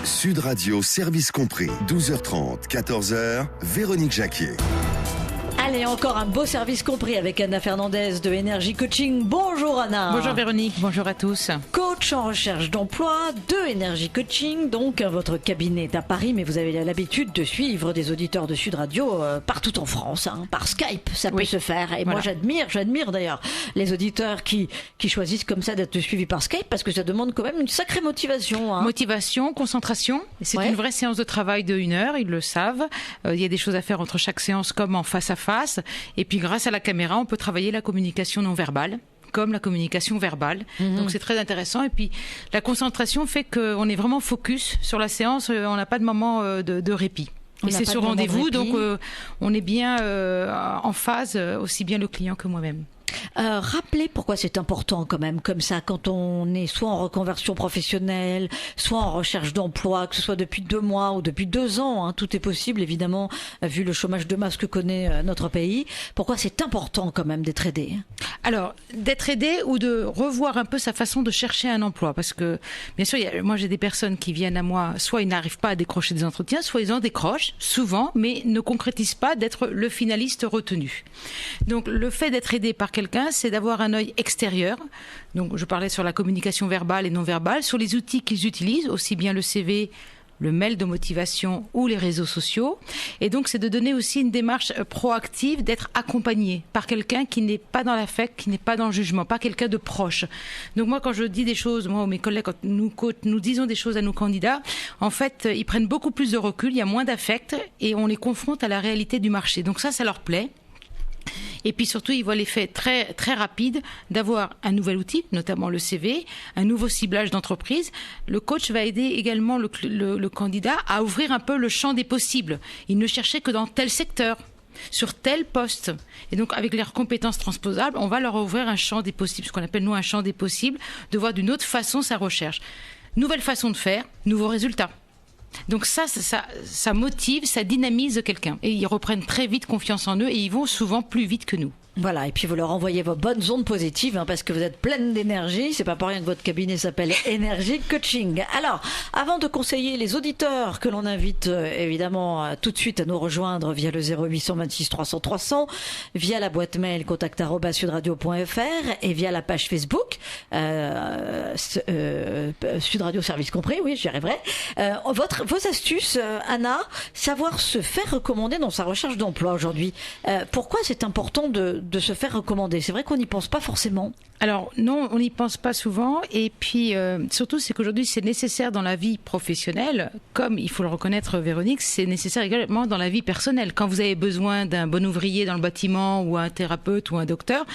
Sud Radio, service compris, 12h30, 14h, Véronique Jacquier. Allez, encore un beau service compris avec Anna Fernandez de Énergie Coaching. Bonjour Anna. Bonjour Véronique, bonjour à tous. Coach en recherche d'emploi de Énergie Coaching. Donc, votre cabinet est à Paris, mais vous avez l'habitude de suivre des auditeurs de Sud Radio partout en France. Par Skype, ça peut se faire. Et voilà. Moi, j'admire d'ailleurs les auditeurs qui choisissent comme ça d'être suivis par Skype parce que ça demande quand même une sacrée motivation. Motivation, concentration. C'est une vraie séance de travail de 1 heure, ils le savent. Il y a des choses à faire entre chaque séance comme en face à face. Et puis grâce à la caméra, on peut travailler la communication non verbale comme la communication verbale. Donc c'est très intéressant. Et puis la concentration fait qu'on est vraiment focus sur la séance, on n'a pas de moment de répit. Et c'est sur rendez-vous, donc on est bien en phase, aussi bien le client que moi-même. Rappelez pourquoi c'est important quand même comme ça quand on est soit en reconversion professionnelle, soit en recherche d'emploi, que ce soit depuis 2 mois ou depuis 2 ans, tout est possible évidemment vu le chômage de masse que connaît notre pays. Pourquoi c'est important quand même d'être aidé? Alors d'être aidé ou de revoir un peu sa façon de chercher un emploi, parce que bien sûr moi j'ai des personnes qui viennent à moi, soit ils n'arrivent pas à décrocher des entretiens, soit ils en décrochent souvent mais ne concrétisent pas d'être le finaliste retenu. Donc le fait d'être aidé par quelqu'un, c'est d'avoir un œil extérieur. Donc, je parlais sur la communication verbale et non verbale, sur les outils qu'ils utilisent, aussi bien le CV, le mail de motivation ou les réseaux sociaux. Et donc, c'est de donner aussi une démarche proactive, d'être accompagné par quelqu'un qui n'est pas dans l'affect, qui n'est pas dans le jugement, pas quelqu'un de proche. Donc, moi, quand je dis des choses, moi ou mes collègues, quand nous disons des choses à nos candidats, en fait, ils prennent beaucoup plus de recul, il y a moins d'affect et on les confronte à la réalité du marché. Donc ça leur plaît. Et puis surtout, ils voient l'effet très, très rapide d'avoir un nouvel outil, notamment le CV, un nouveau ciblage d'entreprise. Le coach va aider également le candidat à ouvrir un peu le champ des possibles. Il ne cherchait que dans tel secteur, sur tel poste. Et donc, avec leurs compétences transposables, on va leur ouvrir un champ des possibles, ce qu'on appelle, nous, un champ des possibles, de voir d'une autre façon sa recherche. Nouvelle façon de faire, nouveaux résultats. Donc ça motive, ça dynamise quelqu'un. Et ils reprennent très vite confiance en eux et ils vont souvent plus vite que nous. Voilà, et puis vous leur envoyez vos bonnes ondes positives parce que vous êtes pleine d'énergie. C'est pas pour rien que votre cabinet s'appelle Énergie Coaching. Alors, avant de conseiller les auditeurs que l'on invite évidemment tout de suite à nous rejoindre via le 0826 300 300, via la boîte mail contact@sudradio.fr et via la page Facebook Sud Radio Service Compris, oui, j'y arriverai. Vos astuces, Anna, savoir se faire recommander dans sa recherche d'emploi aujourd'hui. Pourquoi c'est important de se faire recommander? C'est vrai qu'on n'y pense pas forcément. Alors non, on n'y pense pas souvent. Et puis surtout, c'est qu'aujourd'hui, c'est nécessaire dans la vie professionnelle, comme il faut le reconnaître, Véronique, c'est nécessaire également dans la vie personnelle. Quand vous avez besoin d'un bon ouvrier dans le bâtiment ou un thérapeute ou un docteur,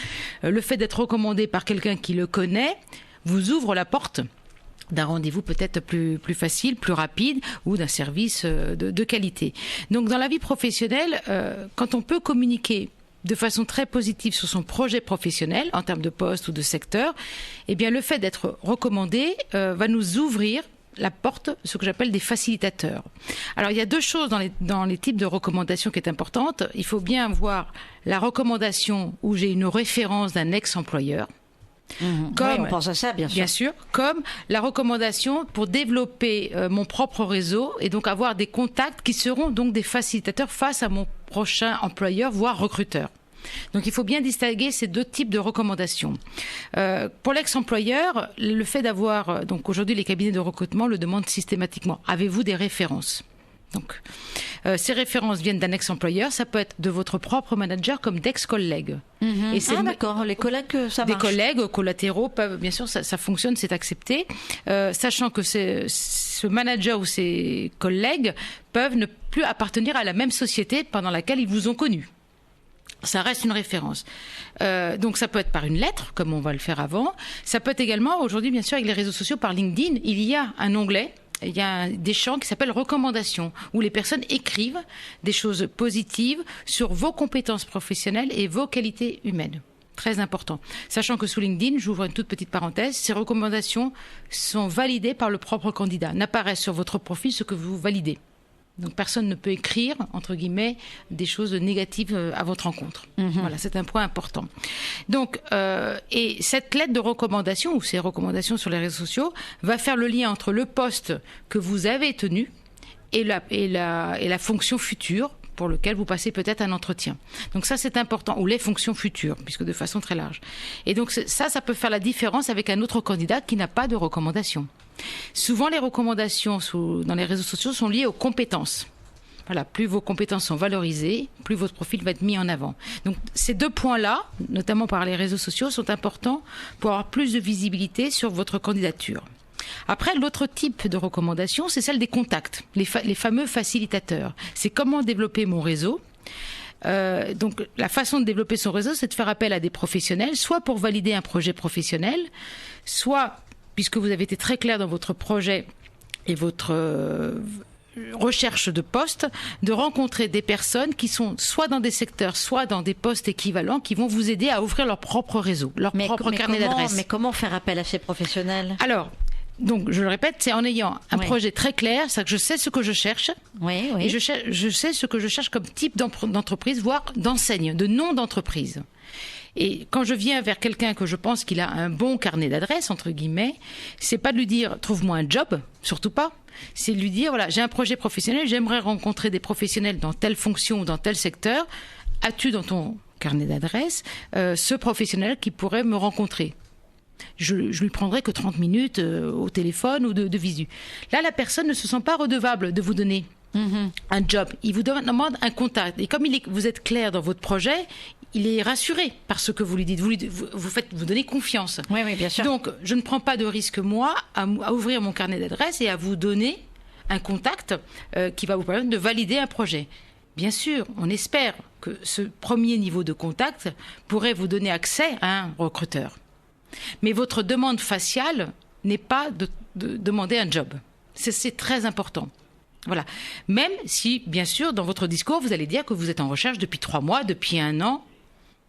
le fait d'être recommandé par quelqu'un qui le connaît vous ouvre la porte d'un rendez-vous peut-être plus facile, plus rapide ou d'un service de qualité. Donc dans la vie professionnelle, quand on peut communiquer de façon très positive sur son projet professionnel en termes de poste ou de secteur, eh bien le fait d'être recommandé va nous ouvrir la porte, ce que j'appelle des facilitateurs. Alors il y a 2 choses dans les types de recommandations qui est importante. Il faut bien voir la recommandation où j'ai une référence d'un ex-employeur. Comme, oui, on pense à ça, bien sûr. Bien sûr, comme la recommandation pour développer mon propre réseau et donc avoir des contacts qui seront donc des facilitateurs face à mon prochain employeur, voire recruteur. Donc il faut bien distinguer ces 2 types de recommandations. Pour l'ex-employeur, le fait d'avoir, donc aujourd'hui les cabinets de recrutement le demandent systématiquement. Avez-vous des références ? Donc, ces références viennent d'un ex-employeur, ça peut être de votre propre manager comme d'ex-collègues. Et c'est d'accord, les collègues, ça marche. Des collègues collatéraux peuvent, bien sûr, ça fonctionne, c'est accepté, sachant que ce manager ou ses collègues peuvent ne plus appartenir à la même société pendant laquelle ils vous ont connu. Ça reste une référence. Donc ça peut être par une lettre, comme on va le faire avant. Ça peut être également, aujourd'hui, bien sûr, avec les réseaux sociaux, par LinkedIn, il y a un onglet. Il y a des champs qui s'appellent recommandations, où les personnes écrivent des choses positives sur vos compétences professionnelles et vos qualités humaines. Très important. Sachant que sous LinkedIn, j'ouvre une toute petite parenthèse, ces recommandations sont validées par le propre candidat. N'apparaissent sur votre profil ce que vous validez. Donc personne ne peut écrire, entre guillemets, des choses négatives à votre rencontre. Voilà, c'est un point important. Donc, et cette lettre de recommandation, ou ces recommandations sur les réseaux sociaux, va faire le lien entre le poste que vous avez tenu et la fonction future pour lequel vous passez peut-être un entretien. Donc ça, c'est important. Ou les fonctions futures, puisque de façon très large. Et donc ça peut faire la différence avec un autre candidat qui n'a pas de recommandation. Souvent, les recommandations dans les réseaux sociaux sont liées aux compétences. Voilà, plus vos compétences sont valorisées, plus votre profil va être mis en avant. Donc ces deux points-là, notamment par les réseaux sociaux, sont importants pour avoir plus de visibilité sur votre candidature. Après, l'autre type de recommandation, c'est celle des contacts, les fameux facilitateurs. C'est comment développer mon réseau. Donc, la façon de développer son réseau, c'est de faire appel à des professionnels, soit pour valider un projet professionnel, soit, puisque vous avez été très clair dans votre projet et votre recherche de poste, de rencontrer des personnes qui sont soit dans des secteurs, soit dans des postes équivalents, qui vont vous aider à ouvrir leur propre réseau, leur propre carnet d'adresses. Mais comment faire appel à ces professionnels ? Alors, donc, je le répète, c'est en ayant un projet très clair, c'est que je sais ce que je cherche, et je sais ce que je cherche comme type d'entreprise, voire d'enseigne, de nom d'entreprise. Et quand je viens vers quelqu'un que je pense qu'il a un bon carnet d'adresses, entre guillemets, c'est pas de lui dire « trouve-moi un job », surtout pas. C'est de lui dire « voilà, j'ai un projet professionnel, j'aimerais rencontrer des professionnels dans telle fonction ou dans tel secteur. As-tu dans ton carnet d'adresses ce professionnel qui pourrait me rencontrer ?» Je lui prendrai que 30 minutes au téléphone ou de visu. Là, la personne ne se sent pas redevable de vous donner un job. Il vous demande un contact. Et comme vous êtes clair dans votre projet, il est rassuré par ce que vous lui dites. Vous donnez confiance. Oui, bien sûr. Donc, je ne prends pas de risque, moi, à ouvrir mon carnet d'adresses et à vous donner un contact qui va vous permettre de valider un projet. Bien sûr, on espère que ce premier niveau de contact pourrait vous donner accès à un recruteur. Mais votre demande faciale n'est pas de demander un job. C'est très important. Voilà. Même si, bien sûr, dans votre discours, vous allez dire que vous êtes en recherche depuis 3 mois, depuis 1 an,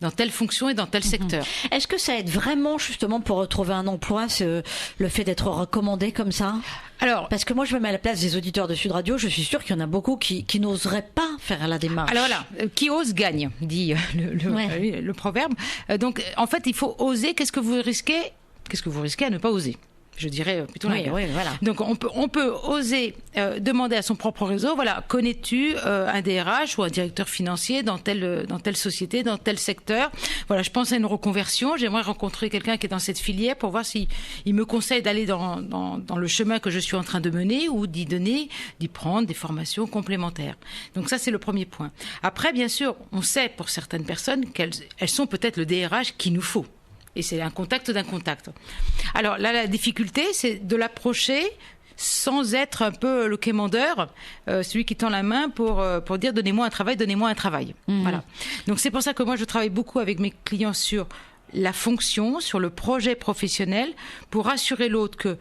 dans telle fonction et dans tel secteur. Est-ce que ça aide vraiment, justement, pour retrouver un emploi, le fait d'être recommandé comme ça ? Alors, parce que moi, je me mets à la place des auditeurs de Sud Radio, je suis sûre qu'il y en a beaucoup qui n'oseraient pas faire la démarche. Alors voilà, qui ose gagne, dit le proverbe. Donc, en fait, il faut oser. Qu'est-ce que vous risquez à ne pas oser ? Je dirais plutôt l'inverse. Oui, voilà. Donc on peut oser demander à son propre réseau, voilà, connais-tu un DRH ou un directeur financier dans telle société, dans tel secteur ? Voilà, je pense à une reconversion, j'aimerais rencontrer quelqu'un qui est dans cette filière pour voir s'il me conseille d'aller dans le chemin que je suis en train de mener ou d'y prendre des formations complémentaires. Donc ça, c'est le premier point. Après, bien sûr, on sait pour certaines personnes qu'elles sont peut-être le DRH qu'il nous faut. Et c'est un contact d'un contact. Alors là, la difficulté, c'est de l'approcher sans être un peu le quémandeur, celui qui tend la main pour dire donnez-moi un travail. Voilà. Donc c'est pour ça que moi, je travaille beaucoup avec mes clients sur la fonction, sur le projet professionnel, pour rassurer l'autre que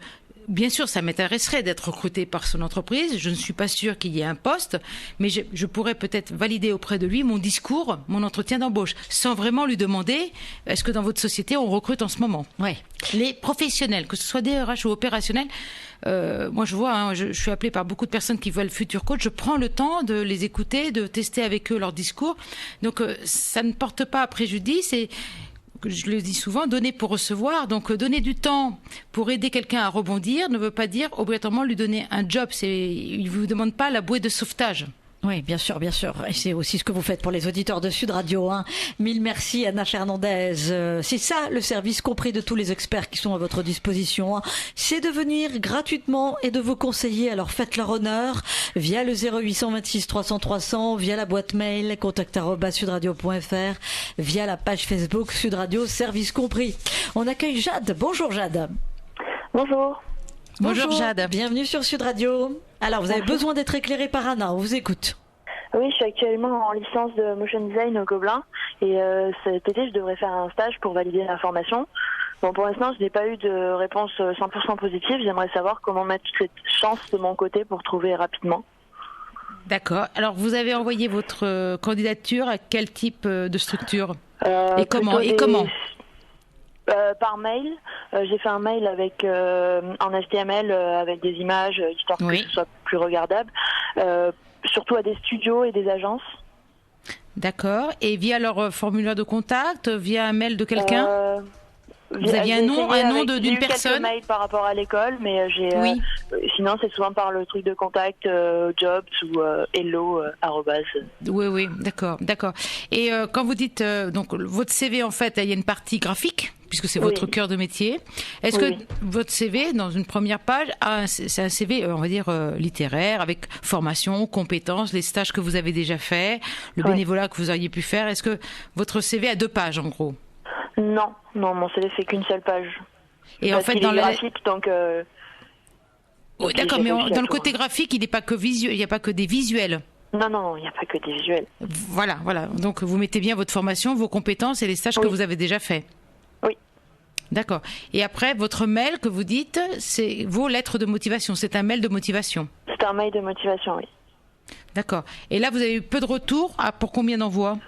bien sûr, ça m'intéresserait d'être recruté par son entreprise. Je ne suis pas sûre qu'il y ait un poste, mais je pourrais peut-être valider auprès de lui mon discours, mon entretien d'embauche, sans vraiment lui demander est-ce que dans votre société on recrute en ce moment ? Oui. Les professionnels, que ce soit DRH ou opérationnels, moi je vois, je suis appelée par beaucoup de personnes qui veulent futur coach. Je prends le temps de les écouter, de tester avec eux leur discours. Donc ça ne porte pas à préjudice et je le dis souvent, donner pour recevoir. Donc, donner du temps pour aider quelqu'un à rebondir ne veut pas dire obligatoirement lui donner un job. Il ne vous demande pas la bouée de sauvetage. Oui, bien sûr. Et c'est aussi ce que vous faites pour les auditeurs de Sud Radio. Mille merci, Anna Fernandez. C'est ça, le service compris de tous les experts qui sont à votre disposition. C'est de venir gratuitement et de vous conseiller. Alors faites-leur honneur via le 0826 300 300, via la boîte mail contact@sudradio.fr, via la page Facebook Sud Radio, service compris. On accueille Jade. Bonjour Jade. Bonjour. Bonjour Jade. Bienvenue sur Sud Radio. Alors, vous avez besoin d'être éclairé par Anna, on vous écoute. Oui, je suis actuellement en licence de motion design au Gobelin et cet été, je devrais faire un stage pour valider la formation. Bon, pour l'instant, je n'ai pas eu de réponse 100% positive. J'aimerais savoir comment mettre toute cette chance de mon côté pour trouver rapidement. D'accord. Alors, vous avez envoyé votre candidature à quel type de structure et comment Par mail. J'ai fait un mail avec en HTML avec des images histoire que ce soit plus regardable. surtout à des studios et des agences. D'accord. Et via leur formulaire de contact, via un mail de quelqu'un Vous aviez un nom d'une personne? J'ai eu quelques mails par rapport à l'école, mais sinon c'est souvent par le truc de contact, jobs ou hello arrobase. Oui, d'accord. Et quand vous dites donc votre CV, en fait, il y a une partie graphique, puisque c'est votre cœur de métier. Est-ce que votre CV, dans une première page, c'est un CV, on va dire, littéraire, avec formation, compétences, les stages que vous avez déjà faits, le bénévolat que vous auriez pu faire? Est-ce que votre CV a 2 pages, en gros? Non, mon CV fait qu'une seule page. Et en fait, dans le graphique, donc. Oui, d'accord, mais dans le côté graphique, il n'y a pas que il n'y a pas que des visuels. Non, il n'y a pas que des visuels. Voilà. Donc, vous mettez bien votre formation, vos compétences et les stages que vous avez déjà faits. Oui. D'accord. Et après, votre mail que vous dites, c'est vos lettres de motivation. C'est un mail de motivation. C'est un mail de motivation, oui. D'accord. Et là, vous avez eu peu de retours. Pour combien d'envois?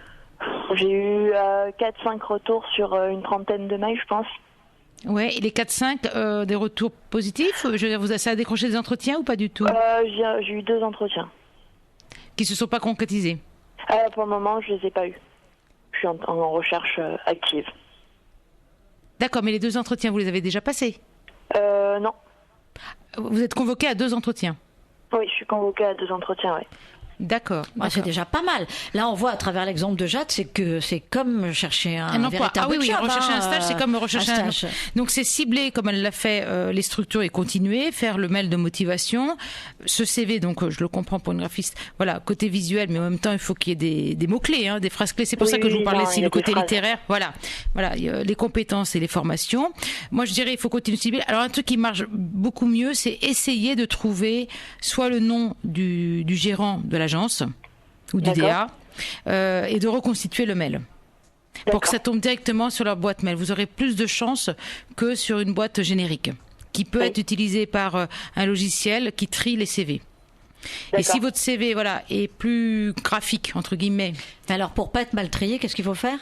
J'ai eu 4-5 retours sur une trentaine de mails, je pense. Ouais, et les 4-5, des retours positifs? Je veux dire, ça a décroché des entretiens ou pas du tout? J'ai eu 2 entretiens. Qui ne se sont pas concrétisés? Pour le moment, je ne les ai pas eus. Je suis en recherche active. D'accord, mais les 2 entretiens, vous les avez déjà passés? Non. Vous êtes convoqué à 2 entretiens? Oui, je suis convoquée à 2 entretiens, oui. D'accord. C'est déjà pas mal. Là, on voit à travers l'exemple de Jade, c'est que c'est comme chercher un emploi. véritable job. Rechercher un stage, c'est comme rechercher un stage. Donc c'est ciblé comme elle l'a fait, les structures, et continuer, faire le mail de motivation. Ce CV, donc je le comprends pour une graphiste. Voilà, côté visuel, mais en même temps, il faut qu'il y ait des mots-clés, des phrases clés. C'est pour ça que je vous parlais aussi du côté littéraire. Voilà, les compétences et les formations. Moi, je dirais, il faut continuer cibler. Alors un truc qui marche beaucoup mieux, c'est essayer de trouver soit le nom du gérant de l'agence ou du DA et de reconstituer le mail pour que ça tombe directement sur leur boîte mail. Vous aurez plus de chances que sur une boîte générique qui peut être utilisée par un logiciel qui trie les CV. Et si votre CV est plus graphique, entre guillemets. Alors pour pas être mal trié, qu'est-ce qu'il faut faire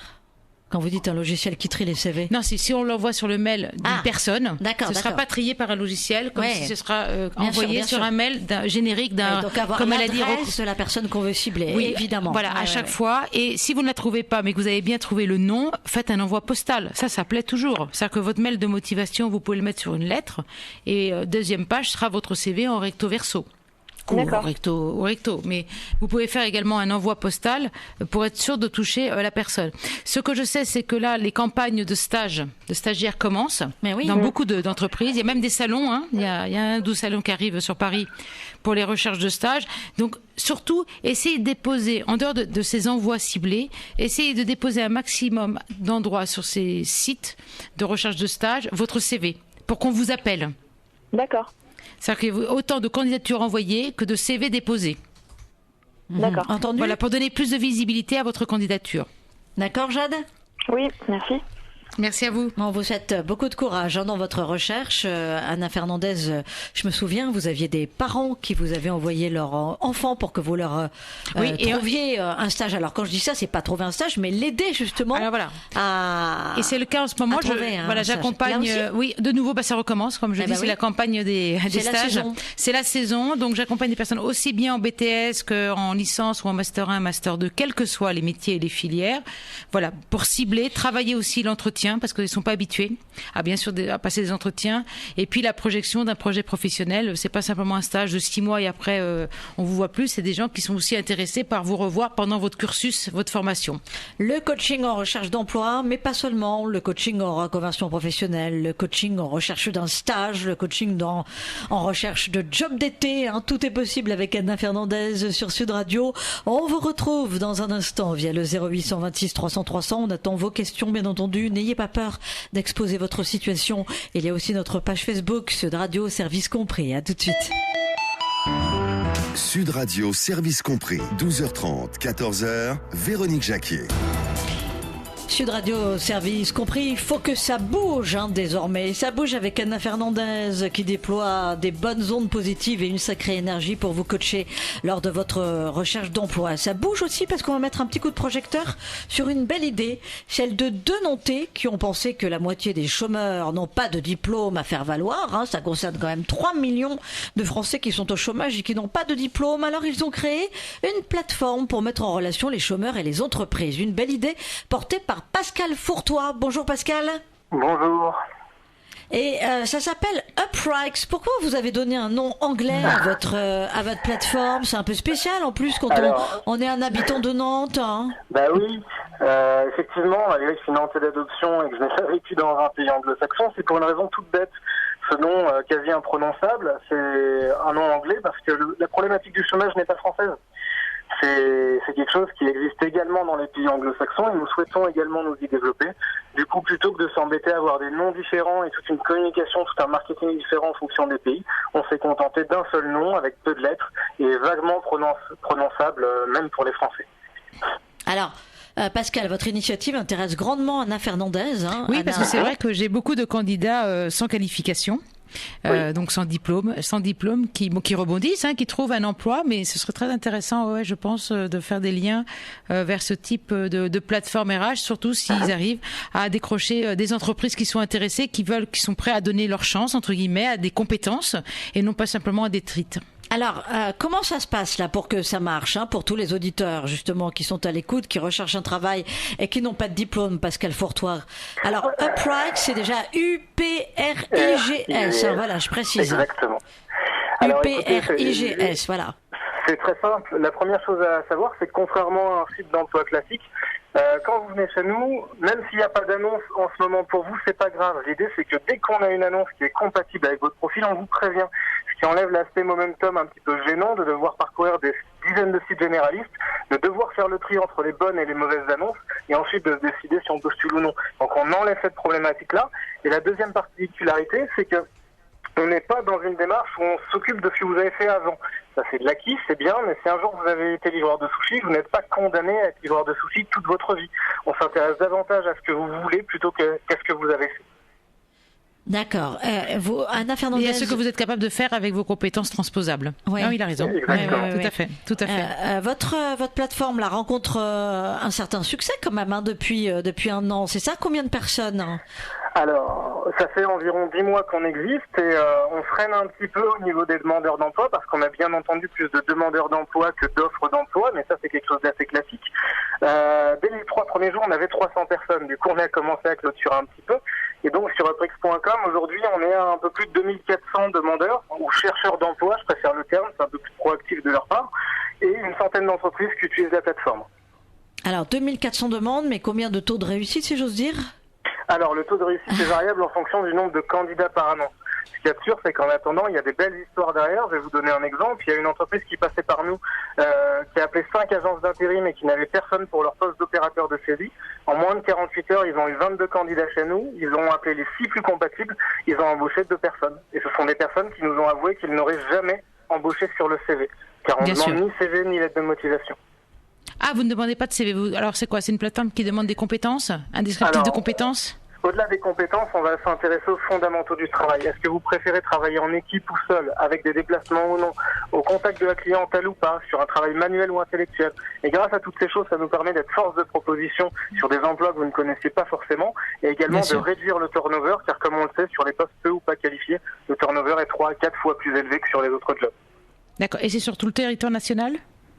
quand vous dites un logiciel qui trie les CV? Non, si on l'envoie sur le mail d'une personne, ce ne sera pas trié par un logiciel, comme si ce sera envoyé sur un mail générique donc avoir comme elle a dit, de la personne qu'on veut cibler, évidemment. Voilà, à chaque fois. Et si vous ne la trouvez pas, mais que vous avez bien trouvé le nom, faites un envoi postal. Ça plaît toujours. C'est-à-dire que votre mail de motivation, vous pouvez le mettre sur une lettre. Et deuxième page sera votre CV en recto verso. Ou recto, mais vous pouvez faire également un envoi postal pour être sûr de toucher la personne. Ce que je sais, c'est que là, les campagnes de stagiaires commencent dans beaucoup d'entreprises. Il y a même des salons, il y a un 12 salons qui arrivent sur Paris pour les recherches de stage. Donc, surtout, essayez de déposer, en dehors de ces envois ciblés, essayez de déposer un maximum d'endroits sur ces sites de recherche de stage, votre CV, pour qu'on vous appelle. D'accord. C'est-à-dire qu'il y a autant de candidatures envoyées que de CV déposés. D'accord. Entendu. Voilà, pour donner plus de visibilité à votre candidature. D'accord, Jade? Oui, merci. Merci à vous. On vous souhaite beaucoup de courage dans votre recherche. Anna Fernandez, je me souviens, vous aviez des parents qui vous avaient envoyé leur enfant pour que vous leur trouviez un stage. Alors quand je dis ça, c'est pas trouver un stage, mais l'aider justement. Alors voilà. Et c'est le cas en ce moment. J'accompagne. De nouveau, ça recommence, comme je dis, c'est la campagne des stages. C'est la saison, donc j'accompagne des personnes aussi bien en BTS qu'en licence ou en master 1, master 2, quels que soient les métiers et les filières. Voilà, pour cibler, travailler aussi l'entretien, parce qu'ils ne sont pas habitués à passer des entretiens, et puis la projection d'un projet professionnel. C'est pas simplement un stage de 6 mois et après on vous voit plus. C'est des gens qui sont aussi intéressés par vous revoir pendant votre cursus, votre formation. Le coaching en recherche d'emploi, mais pas seulement. Le coaching en reconversion professionnelle, le coaching en recherche d'un stage, le coaching en recherche de job d'été. Tout est possible avec Anna Fernandez sur Sud Radio. On vous retrouve dans un instant via le 0826 300 300. On attend vos questions, bien entendu. N'ayez pas peur d'exposer votre situation. Il y a aussi notre page Facebook, Sud Radio, service compris. À tout de suite. Sud Radio, service compris. 12h30, 14h, Véronique Jacquier. Sud Radio, service compris, il faut que ça bouge désormais. Ça bouge avec Anna Fernandez qui déploie des bonnes ondes positives et une sacrée énergie pour vous coacher lors de votre recherche d'emploi. Ça bouge aussi parce qu'on va mettre un petit coup de projecteur sur une belle idée, celle de deux Nantais qui ont pensé que la moitié des chômeurs n'ont pas de diplôme à faire valoir. Ça concerne quand même 3 millions de Français qui sont au chômage et qui n'ont pas de diplôme. Alors ils ont créé une plateforme pour mettre en relation les chômeurs et les entreprises. Une belle idée portée par Pascal Fourtois. Bonjour Pascal. Bonjour. Et ça s'appelle Uprikes. Pourquoi vous avez donné un nom anglais à votre plateforme? C'est un peu spécial en plus quand on est un habitant de Nantes. Bah oui, effectivement, malgré que je suis nantais d'adoption et que je n'ai pas vécu dans un pays anglo-saxon, c'est pour une raison toute bête. Ce nom quasi imprononçable, c'est un nom anglais parce que la problématique du chômage n'est pas française. C'est quelque chose qui existe également dans les pays anglo-saxons et nous souhaitons également nous y développer. Du coup, plutôt que de s'embêter à avoir des noms différents et toute une communication, tout un marketing différent en fonction des pays, on s'est contenté d'un seul nom avec peu de lettres et vaguement prononçable même pour les Français. Alors, Pascal, votre initiative intéresse grandement Anna Fernandez. Oui, parce que c'est vrai que j'ai beaucoup de candidats sans qualification. Donc sans diplôme qui rebondissent, qui trouvent un emploi, mais ce serait très intéressant, je pense, de faire des liens vers ce type de plateforme RH, surtout s'ils arrivent à décrocher des entreprises qui sont intéressées, qui sont prêts à donner leur chance, entre guillemets, à des compétences et non pas simplement à des trites. Alors, comment ça se passe là pour que ça marche, pour tous les auditeurs justement qui sont à l'écoute, qui recherchent un travail et qui n'ont pas de diplôme, Pascal Fourtois? Alors, Uprikes, c'est déjà UPRIGS, voilà, je précise. Exactement. UPRIGS, voilà. C'est très simple. La première chose à savoir, c'est que contrairement à un site d'emploi classique, quand vous venez chez nous, même s'il n'y a pas d'annonce en ce moment pour vous, c'est pas grave. L'idée, c'est que dès qu'on a une annonce qui est compatible avec votre profil, on vous prévient. Ce qui enlève l'aspect momentum un petit peu gênant de devoir parcourir des dizaines de sites généralistes, de devoir faire le tri entre les bonnes et les mauvaises annonces, et ensuite de se décider si on postule ou non. Donc on enlève cette problématique-là. Et la deuxième particularité, c'est que on n'est pas dans une démarche où on s'occupe de ce que vous avez fait avant. Ça, c'est de l'acquis, c'est bien, mais si un jour vous avez été livreur de sushi, vous n'êtes pas condamné à être livreur de sushi toute votre vie. On s'intéresse davantage à ce que vous voulez plutôt qu'à ce que vous avez fait. D'accord. Anna Fernandez. Et à ce que vous êtes capable de faire avec vos compétences transposables. Ouais. Non, il a raison. Tout à fait. Votre plateforme là rencontre un certain succès quand même depuis un an. C'est ça? Combien de personnes? Alors, ça fait environ 10 mois qu'on existe et on freine un petit peu au niveau des demandeurs d'emploi parce qu'on a bien entendu plus de demandeurs d'emploi que d'offres d'emploi, mais ça c'est quelque chose d'assez classique. Dès les 3 premiers jours, on avait 300 personnes. Du coup, on a commencé à clôturer un petit peu. Et donc, sur uprikes.com, aujourd'hui, on est à un peu plus de 2400 demandeurs ou chercheurs d'emploi, je préfère le terme, c'est un peu plus proactif de leur part, et une centaine d'entreprises qui utilisent la plateforme. Alors, 2400 demandes, mais combien de taux de réussite, si j'ose dire? Alors, le taux de réussite est variable en fonction du nombre de candidats par annonce. Ce qui est sûr, c'est qu'en attendant, il y a des belles histoires derrière. Je vais vous donner un exemple. Il y a une entreprise qui passait par nous, qui a appelé 5 agences d'intérim et qui n'avait personne pour leur poste d'opérateur de saisie. En moins de 48 heures, ils ont eu 22 candidats chez nous. Ils ont appelé les 6 plus compatibles. Ils ont embauché 2 personnes. Et ce sont des personnes qui nous ont avoué qu'ils n'auraient jamais embauché sur le CV. Car on ne demande ni CV ni lettre de motivation. Ah, vous ne demandez pas de CV. Alors, c'est quoi? C'est une plateforme qui demande des compétences? Un descriptif de compétences? Au-delà des compétences, on va s'intéresser aux fondamentaux du travail. Est-ce que vous préférez travailler en équipe ou seul, avec des déplacements ou non, au contact de la clientèle ou pas, sur un travail manuel ou intellectuel? Et grâce à toutes ces choses, ça nous permet d'être force de proposition sur des emplois que vous ne connaissiez pas forcément, et également de réduire le turnover, car comme on le sait, sur les postes peu ou pas qualifiés, le turnover est 3 à 4 fois plus élevé que sur les autres jobs. D'accord. Et c'est sur tout le territoire national?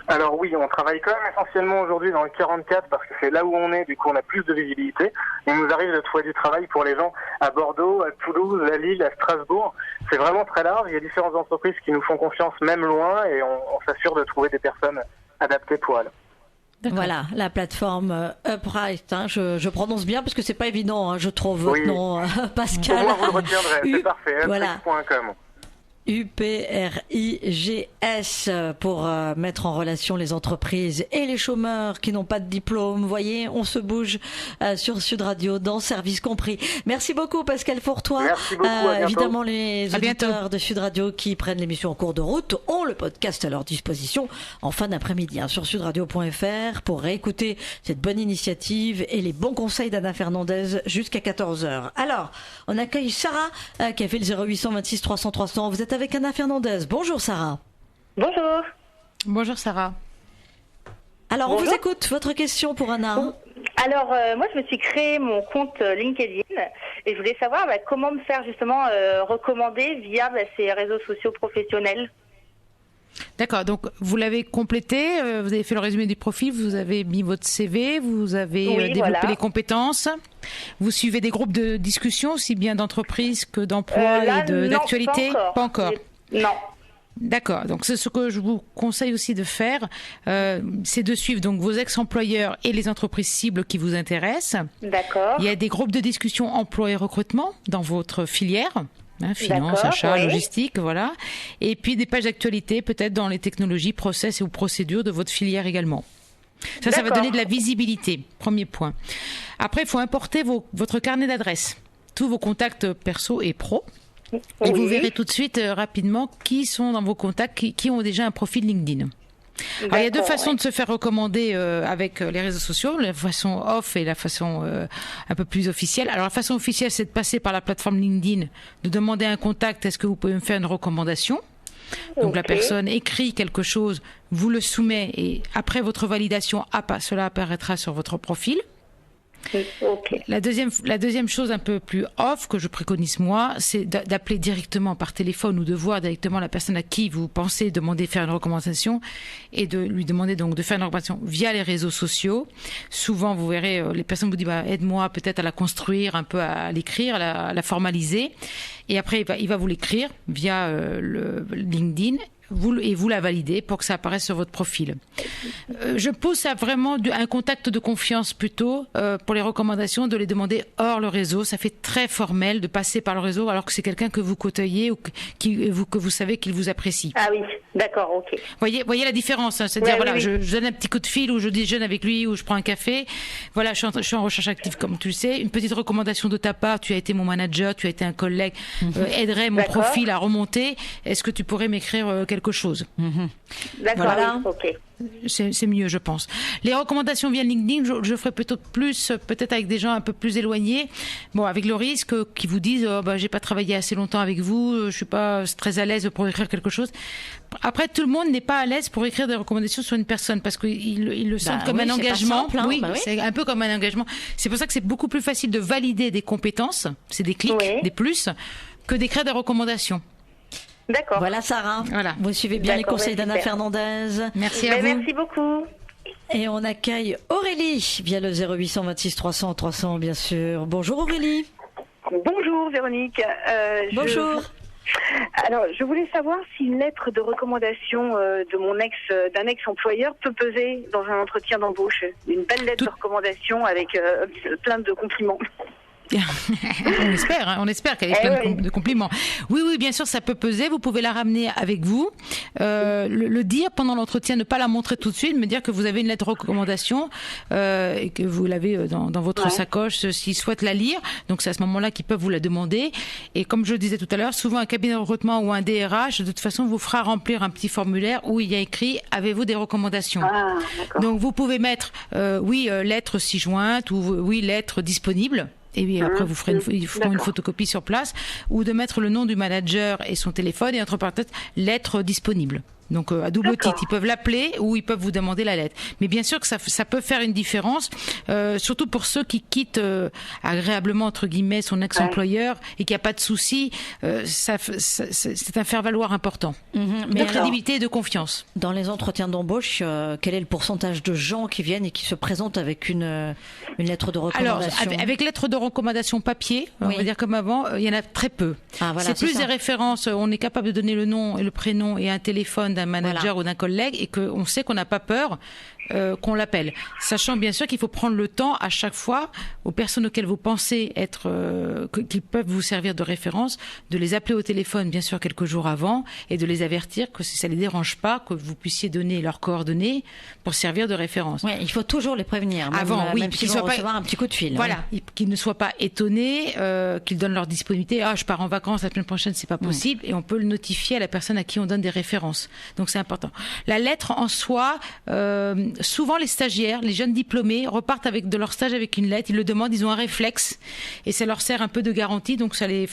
Alors oui, on travaille quand même essentiellement aujourd'hui dans le 44 parce que c'est là où on est, du coup on a plus de visibilité. Il nous arrive de trouver du travail pour les gens à Bordeaux, à Toulouse, à Lille, à Strasbourg. C'est vraiment très large, il y a différentes entreprises qui nous font confiance même loin et on s'assure de trouver des personnes adaptées pour elles. Voilà, la plateforme Uprikes, je prononce bien parce que c'est pas évident, je trouve votre nom, Pascal. Pour moi, vous le retiendrez, c'est parfait, voilà. uprikes.com. UPRIGS pour mettre en relation les entreprises et les chômeurs qui n'ont pas de diplôme. Vous voyez, on se bouge sur Sud Radio dans Service Compris. Merci beaucoup Pascal Fourtois. Merci beaucoup, à bientôt. Évidemment, les auditeurs de Sud Radio qui prennent l'émission en cours de route ont le podcast à leur disposition en fin d'après-midi sur sudradio.fr pour réécouter cette bonne initiative et les bons conseils d'Anna Fernandez jusqu'à 14h. Alors, on accueille Sarah qui a fait le 0800 26 300 300. Vous êtes avec Anna Fernandez. Bonjour Sarah. Bonjour. Bonjour Sarah. Alors, Bonjour. on vous écoute. Votre question pour Anna. Alors, moi, je me suis créé mon compte LinkedIn et je voulais savoir comment me faire justement recommander via ces réseaux sociaux professionnels. D'accord, donc vous l'avez complété, vous avez fait le résumé du profil, vous avez mis votre CV, vous avez développé voilà. les compétences, vous suivez des groupes de discussion, aussi bien d'entreprise que d'emploi Là, et non, d'actualité. Pas encore. Non. D'accord, donc c'est ce que je vous conseille aussi de faire, c'est de suivre donc vos ex-employeurs et les entreprises cibles qui vous intéressent. D'accord. Il y a des groupes de discussion emploi et recrutement dans votre filière. Finance, D'accord, achat, oui. logistique, voilà. Et puis des pages d'actualité, peut-être dans les technologies, process ou procédures de votre filière également. Ça va D'accord. donner de la visibilité, premier point. Après, il faut importer votre carnet d'adresses, tous vos contacts perso et pro. Et vous verrez tout de suite, rapidement, qui sont dans vos contacts, qui ont déjà un profil LinkedIn. Alors, il y a deux façons de se faire recommander avec les réseaux sociaux, la façon off et la façon un peu plus officielle. Alors la façon officielle, c'est de passer par la plateforme LinkedIn, de demander un contact, est-ce que vous pouvez me faire une recommandation ? Donc la personne écrit quelque chose, vous le soumet et après votre validation, cela apparaîtra sur votre profil. Ok. La deuxième chose un peu plus off que je préconise moi, c'est d'appeler directement par téléphone ou de voir directement la personne à qui vous pensez demander faire une recommandation et de lui demander donc de faire une recommandation via les réseaux sociaux. Souvent, vous verrez, les personnes vous disent aide-moi peut-être à la construire, un peu à l'écrire, à la formaliser. Et après, il va vous l'écrire via le LinkedIn. Vous la validez pour que ça apparaisse sur votre profil. Je pousse à vraiment un contact de confiance plutôt pour les recommandations, de les demander hors le réseau. Ça fait très formel de passer par le réseau alors que c'est quelqu'un que vous côtoyez ou que vous savez qu'il vous apprécie. Ah oui, d'accord, ok. Voyez la différence, hein, c'est-à-dire Ouais, oui. je donne un petit coup de fil ou je déjeune avec lui ou je prends un café. Voilà, je suis en recherche active comme tu le sais. Une petite recommandation de ta part, tu as été mon manager, tu as été un collègue, aiderait mon D'accord. profil à remonter. Est-ce que tu pourrais m'écrire quelque chose? D'accord, Voilà. oui, ok. C'est mieux, je pense. Les recommandations via LinkedIn, je ferai peut-être avec des gens un peu plus éloignés. Bon, avec le risque qu'ils vous disent, j'ai pas travaillé assez longtemps avec vous, je suis pas très à l'aise pour écrire quelque chose. Après, tout le monde n'est pas à l'aise pour écrire des recommandations sur une personne parce qu'ils le sentent comme un c'est pas engagement. simple, hein. Oui, Bah oui. c'est un peu comme un engagement. C'est pour ça que c'est beaucoup plus facile de valider des compétences, c'est des clics, Oui. des plus, que d'écrire des recommandations. D'accord. Voilà Sarah. Voilà. Vous suivez bien les D'accord, conseils d'Anna super. Fernandez. Merci à vous. Merci beaucoup. Et on accueille Aurélie via le 0800 26 300 300 bien sûr. Bonjour Aurélie. Bonjour Véronique. Bonjour. Alors, je voulais savoir si une lettre de recommandation d'un ex-employeur peut peser dans un entretien d'embauche. Une belle lettre de recommandation avec plein de compliments. On espère qu'elle est pleine de compliments. Oui, bien sûr, ça peut peser. Vous pouvez la ramener avec vous, le dire pendant l'entretien, ne pas la montrer tout de suite, mais dire que vous avez une lettre de recommandation et que vous l'avez dans votre sacoche s'ils souhaitent la lire. Donc c'est à ce moment-là qu'ils peuvent vous la demander. Et comme je le disais tout à l'heure, souvent un cabinet de recrutement ou un DRH, de toute façon, vous fera remplir un petit formulaire où il y a écrit « Avez-vous des recommandations ?» Donc vous pouvez mettre lettre ci-jointe ou oui, lettre disponible. Et puis après, vous ferez une photocopie sur place, ou de mettre le nom du manager et son téléphone, et entre parenthèses, lettre disponible. Donc à double titre, ils peuvent l'appeler ou ils peuvent vous demander la lettre. Mais bien sûr que ça peut faire une différence, surtout pour ceux qui quittent agréablement entre guillemets son ex-employeur et qu'il n'y a pas de souci. C'est un faire-valoir important de crédibilité et de confiance. Dans les entretiens d'embauche, quel est le pourcentage de gens qui viennent et qui se présentent avec une lettre de recommandation? Alors, avec lettre de recommandation papier, on va dire comme avant, il y en a très peu. Ah, voilà, c'est plus ça. des références. On est capable de donner le nom et le prénom et un téléphone d'un manager ou d'un collègue et qu'on sait qu'on n'a pas peur qu'on l'appelle. Sachant bien sûr qu'il faut prendre le temps à chaque fois aux personnes auxquelles vous pensez être, qui peuvent vous servir de référence, de les appeler au téléphone bien sûr quelques jours avant et de les avertir que si ça les dérange pas, que vous puissiez donner leurs coordonnées pour servir de référence. Ouais, il faut toujours les prévenir. Même, avant, oui, même s'ils vont recevoir un petit coup de fil. Voilà, qu'ils ne soient pas étonnés, qu'ils donnent leur disponibilité. Ah, je pars en vacances la semaine prochaine, c'est pas possible. Et on peut le notifier à la personne à qui on donne des références. Donc c'est important. La lettre en soi, souvent les stagiaires, les jeunes diplômés repartent avec de leur stage avec une lettre. Ils le demandent, ils ont un réflexe et ça leur sert un peu de garantie. Donc ça les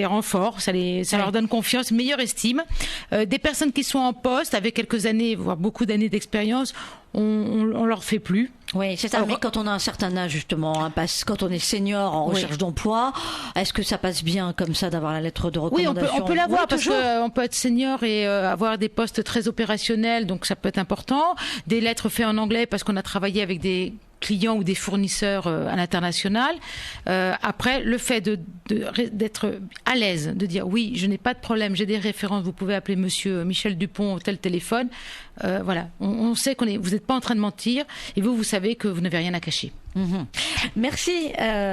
rend forts, ça leur donne confiance, meilleure estime. Des personnes qui sont en poste avec quelques années, voire beaucoup d'années d'expérience, on leur fait plus. Oui, c'est ça. Alors, mais quand on a un certain âge, justement, hein, quand on est senior en recherche d'emploi, est-ce que ça passe bien comme ça d'avoir la lettre de recommandation? Oui, on peut l'avoir parce qu'on peut être senior et avoir des postes très opérationnels, donc ça peut être important. Des lettres faites en anglais parce qu'on a travaillé avec des clients ou des fournisseurs à l'international. Après, le fait d'être à l'aise, de dire oui, je n'ai pas de problème, j'ai des références, vous pouvez appeler monsieur Michel Dupont au tel téléphone. Voilà, on sait vous n'êtes pas en train de mentir et vous savez que vous n'avez rien à cacher. Merci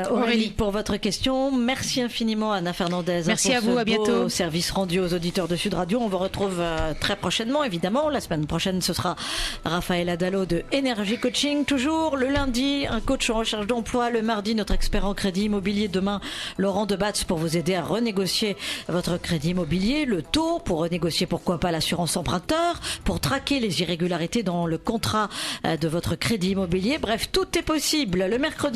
Aurélie pour votre question. Merci infiniment Anna Fernandez. Merci à vous, à bientôt. Service rendu aux auditeurs de Sud Radio. On vous retrouve très prochainement, évidemment. La semaine prochaine, ce sera Raphaël Adalo de Énergie Coaching. Toujours le lundi, un coach en recherche d'emploi. Le mardi, notre expert en crédit immobilier. Demain, Laurent Debatz pour vous aider à renégocier votre crédit immobilier. Le taux pour renégocier, pourquoi pas, l'assurance emprunteur, pour traquer les irrégularités dans le contrat de votre crédit immobilier. Bref, tout est possible. Le mercredi